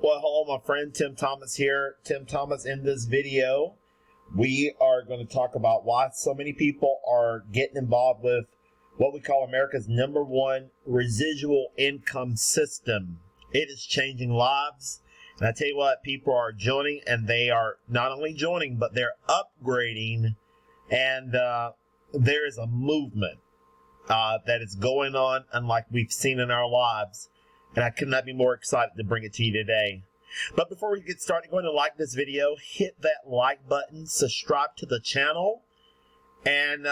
Well, hello, my friend. Tim Thomas here. Tim Thomas. In this video, we are going to talk about why so many people are getting involved with what we call America's #1 residual income system. It is changing lives. And I tell you what, people are joining, and they are not only joining, but they're upgrading. And there is a movement that is going on unlike we've seen in our lives. And I could not be more excited to bring it to you today. But before we get started, go ahead and like this video, hit that like button, subscribe to the channel, and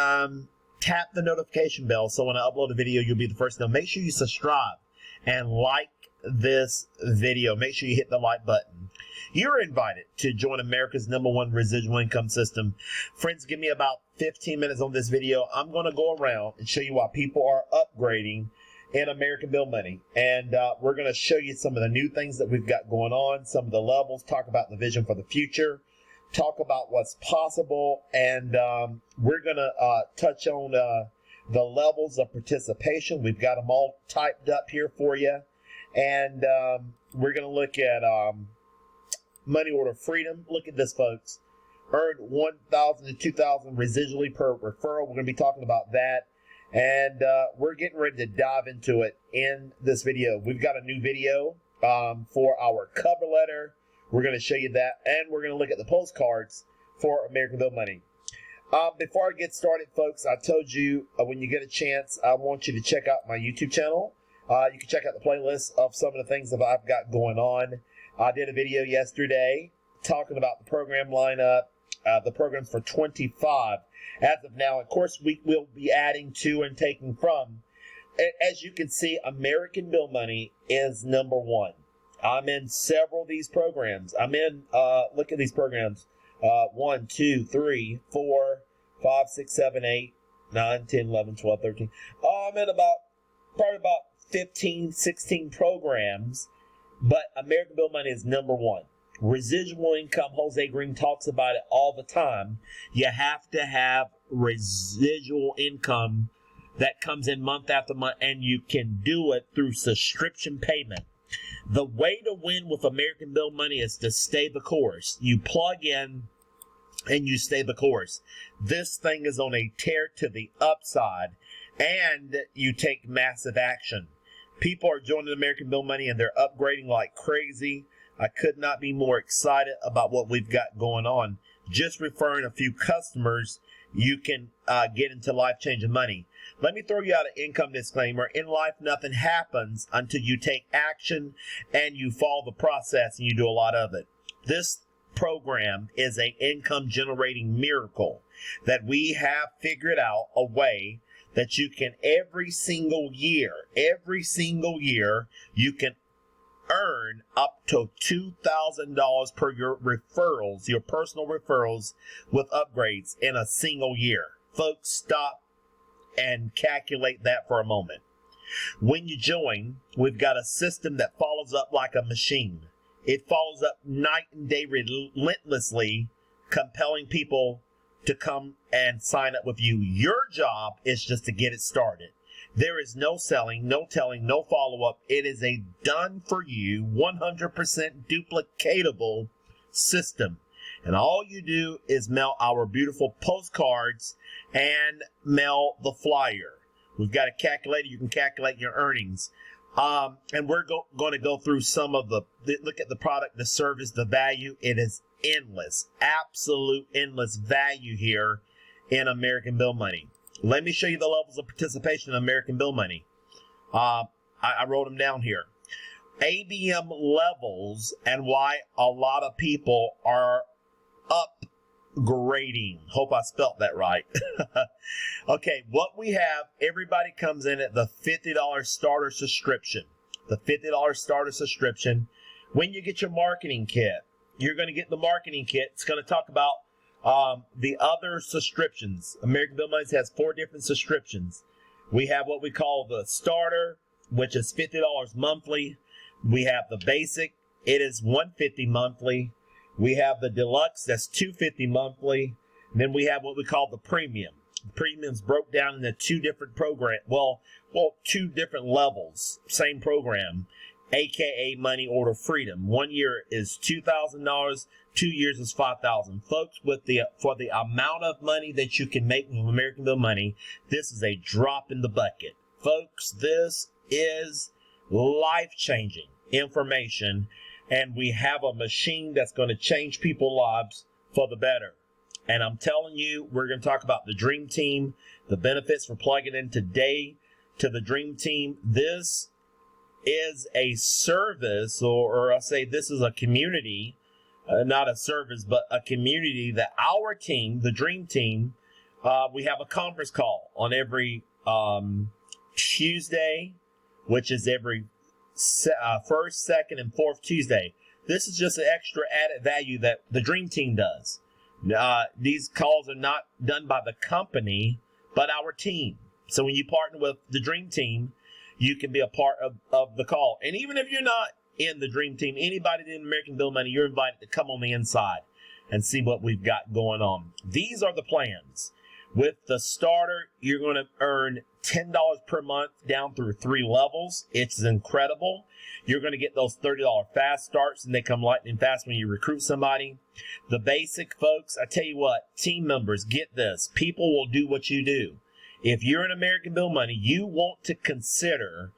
tap the notification bell so when I upload a video, you'll be the first to know. Make sure you subscribe and like this video. Make sure you hit the like button. You're invited to join America's #1 residual income system. Friends, give me about 15 minutes on this video. I'm going to go around and show you why people are upgrading in American Bill Money. And we're going to show you some of the new things that we've got going on, some of the levels, talk about the vision for the future, talk about what's possible, and we're going to touch on the levels of participation. We've got them all typed up here for you. And we're going to look at money order freedom. Look at this, folks. Earned $1,000 to $2,000 residually per referral. We're going to be talking about that. And we're getting ready to dive into it in this video. We've got a new video for our cover letter. We're going to show you that. And we're going to look at the postcards for American Bill Money. Before I get started, folks, I told you when you get a chance, I want you to check out my YouTube channel. You can check out the playlist of some of the things that I've got going on. I did a video yesterday talking about the program lineup, the programs for 25 as of now. Of course, we will be adding to and taking from. As you can see, American Bill Money is #1. I'm in several of these programs. I'm in, look at these programs, 1, 2, 3, 4, 5, 6, 7, 8, 9, 10, 11, 12, 13. I'm in probably about 15, 16 programs, but American Bill Money is #1. Residual income, Jose Green talks about it all the time. You have to have residual income that comes in month after month, and you can do it through subscription payment. The way to win with American Bill Money is to stay the course. You plug in and you stay the course. This thing is on a tear to the upside, and you take massive action. People are joining American Bill Money, and they're upgrading like crazy. I could not be more excited about what we've got going on. Just referring a few customers, you can get into life-changing money. Let me throw you out an income disclaimer. In life, nothing happens until you take action and you follow the process, and you do a lot of it. This program is an income-generating miracle that we have figured out a way that you can every single year, you can earn up to $2,000 per your referrals, your personal referrals with upgrades in a single year. Folks, stop and calculate that for a moment. When you join, we've got a system that follows up like a machine. It follows up night and day relentlessly, compelling people to come and sign up with you. Your job is just to get it started. There is no selling, no telling, no follow-up. It is a done-for-you, 100% duplicatable system. And all you do is mail our beautiful postcards and mail the flyer. We've got a calculator. You can calculate your earnings. And we're going to go through some of look at the product, the service, the value. It is endless, absolute endless value here in American Bill Money. Let me show you the levels of participation in American Bill Money. I wrote them down here. ABM levels and why a lot of people are upgrading. Hope I spelt that right. Okay, what we have, everybody comes in at the $50 starter subscription. The $50 starter subscription. When you get your marketing kit, you're going to get the marketing kit. It's going to talk about the other subscriptions. American Bill Money has 4 different subscriptions. We have what we call the starter, which is $50 monthly. We have the basic. It is $150 monthly. We have the deluxe. That's $250 monthly. And then we have what we call the premium. The premium's broke down into 2 different programs. Well, 2 different levels. Same program. aka money order freedom. 1 year is $2,000, 2 years is $5,000. Folks, for the amount of money that you can make with American Bill money, this is a drop in the bucket. Folks, this is life-changing information, and we have a machine that's going to change people's lives for the better. And I'm telling you, we're going to talk about the Dream Team, the benefits for plugging in today to the Dream Team. This is a service, or I say this is a community, not a service, but a community that our team, the Dream Team, we have a conference call on every Tuesday, which is every first, second, and fourth Tuesday. This is just an extra added value that the Dream Team does. These calls are not done by the company, but our team. So when you partner with the Dream Team, you can be a part of the call. And even if you're not in the Dream Team, anybody in American Bill Money, you're invited to come on the inside and see what we've got going on. These are the plans. With the starter, you're going to earn $10 per month down through 3 levels. It's incredible. You're going to get those $30 fast starts, and they come lightning fast when you recruit somebody. The basic, folks, I tell you what, team members, get this. People will do what you do. If you're in American Bill Money, you want to consider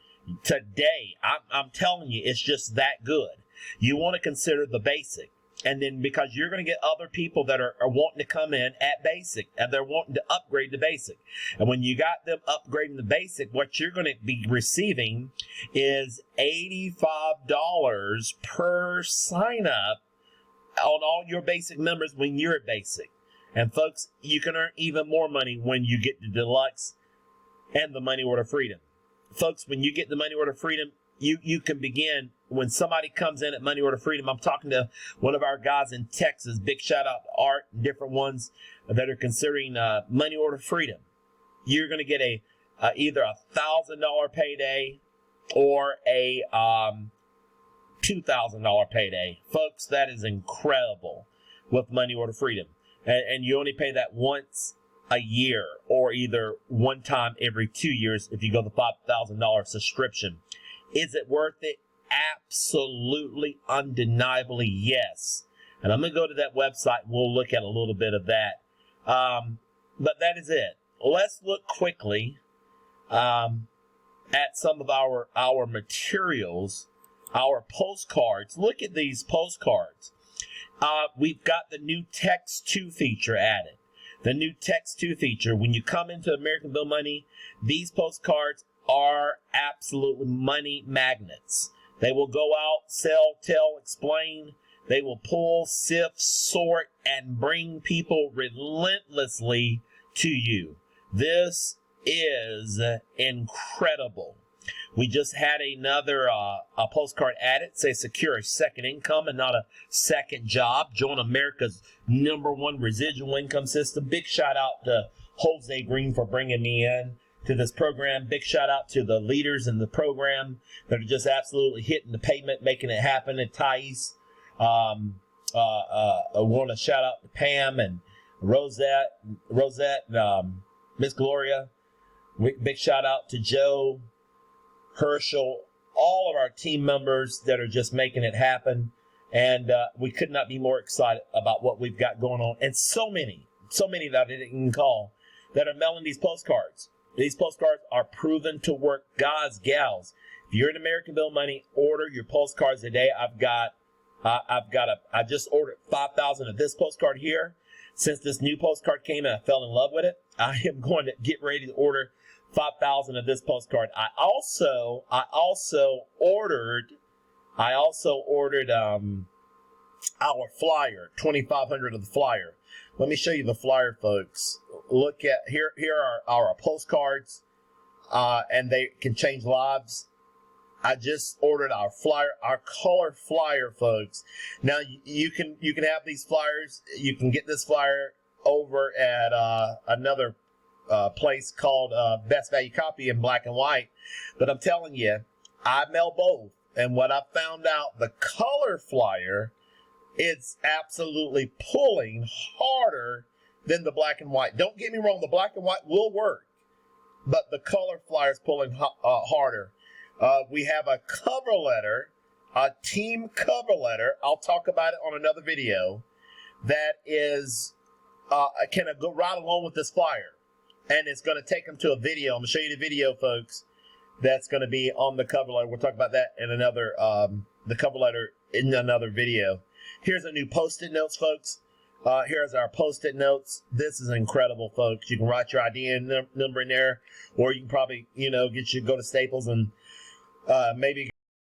today, I'm telling you, it's just that good. You want to consider the basic. And then because you're going to get other people that are wanting to come in at basic, and they're wanting to upgrade to basic. And when you got them upgrading the basic, what you're going to be receiving is $85 per sign up on all your basic members when you're at basic. And folks, you can earn even more money when you get the deluxe and the money order freedom. Folks, when you get the money order freedom, you can begin, when somebody comes in at money order freedom. I'm talking to one of our guys in Texas. Big shout out to Art and different ones that are considering money order freedom. You're going to get either a $1,000 payday or a $2,000 payday. Folks, that is incredible with money order freedom. And you only pay that once a year, or either one time every 2 years if you go the $5,000 subscription. Is it worth it? Absolutely, undeniably, yes. And I'm going to go to that website and we'll look at a little bit of that. But that is it. Let's look quickly at some of our materials, our postcards. Look at these postcards. We've got the new Text 2 feature added. The new Text 2 feature. When you come into American Bill Money, these postcards are absolutely money magnets. They will go out, sell, tell, explain. They will pull, sift, sort, and bring people relentlessly to you. This is incredible. We just had another a postcard added, say secure a second income and not a second job. Join America's #1 residual income system. Big shout out to Jose Green for bringing me in to this program. Big shout out to the leaders in the program that are just absolutely hitting the pavement, making it happen. And Thais, I want to shout out to Pam and Rosette, Miss Gloria. Big shout out to Joe, Herschel, all of our team members that are just making it happen. And we could not be more excited about what we've got going on. And so many that I didn't even call that are mailing these postcards. These postcards are proven to work. Guys, gals, if you're in American Bill Money, order your postcards today. I just ordered 5,000 of this postcard here. Since this new postcard came and I fell in love with it, I am going to get ready to order 5,000 of this postcard. I also ordered our flyer, 2,500 of the flyer. Let me show you the flyer, folks. Look at here are our postcards, and they can change lives. I just ordered our flyer, our color flyer, folks. Now you can have these flyers. You can get this flyer over at another place called Best Value Copy in black and white. But I'm telling you, I mail both. And what I found out, the color flyer, it's absolutely pulling harder than the black and white. Don't get me wrong, the black and white will work, but the color flyer is pulling harder. We have a cover letter, a team cover letter. I'll talk about it on another video. That is can go right along with this flyer, and it's going to take them to a video. I'm going to show you the video, folks. That's going to be on the cover letter. We'll talk about that in another the cover letter in another video. Here's a new post-it notes, folks. Here's our post-it notes. This is incredible, folks. You can write your ID number in there, or you can probably, go to Staples and maybe